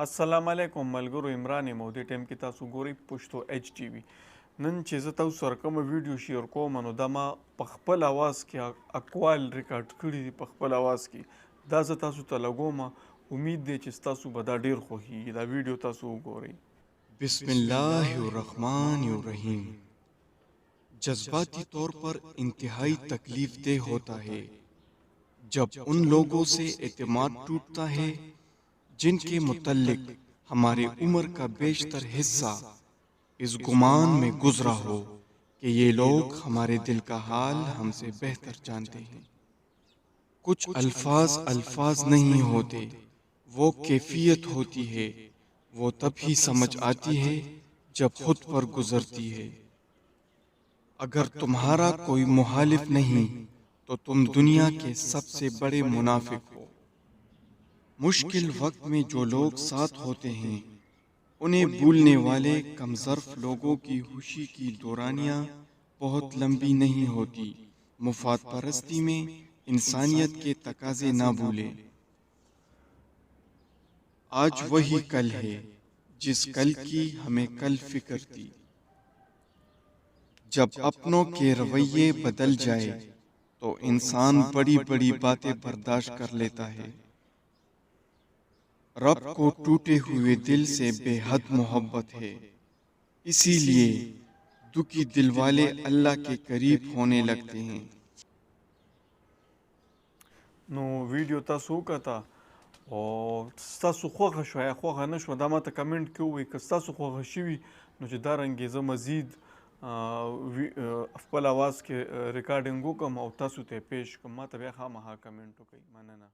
السلام علیکم ملګرو، عمران یم او دې ټایم کې تاسو ګورئ پښتو ایچ ټي وي. نن چې زه تاسو سره کومه ویډیو شیر کوم نو دا ما په خپل اواز کې اقوال ریکارډ کړي دي، په خپل اواز کې دا زه تاسو ته لګوم. امید دی چې تاسو به دا ډیر خوښیږي. دا ویډیو تاسو وګورئ. بسم اللہ الرحمن الرحیم. جذباتی طور پر انتہائی تکلیف دہ ہوتا ہے جب ان لوگوں سے اعتماد ٹوٹتا ہے جن کے متعلق ہماری عمر کا بیشتر حصہ اس گمان میں گزرا ہو کہ یہ لوگ ہمارے دل کا حال ہم سے بہتر جانتے ہیں. کچھ الفاظ نہیں ہوتے، وہ کیفیت ہوتی ہے. وہ تب ہی سمجھ آتی ہے جب خود پر گزرتی ہے. اگر تمہارا کوئی مخالف نہیں تو تم دنیا کے سب سے بڑے منافق ہو. مشکل وقت میں جو لوگ ساتھ ہوتے ہیں انہیں بھولنے والے کم ظرف لوگوں کی خوشی کی دورانیاں بہت لمبی نہیں ہوتی. مفاد پرستی میں انسانیت کے تقاضے نہ بھولے. آج وہی کل ہے جس کل کی ہمیں کل فکر تھی. جب اپنوں کے رویے بدل جائے تو انسان بڑی بڑی باتیں برداشت کر لیتا ہے. رب کو ٹوٹے ہوئے دل سے بے حد محبت ہے، اسی لیے دکھی دل والے اللہ کے قریب ہونے لگتے ہیں. نو ویډیو تاسو وکړه او ستاسو خوښه شوه یا خوښه نه شوه دا ماته کمنټ کې ووایئ. که ستاسو خوښه شوي نو چې دا رنګې زه مزید خپل اواز کې ریکارډینګ وکړم او تاسو ته یې پیش کړم. ماته بیا خامخا کمنټ وکړئ. مننه.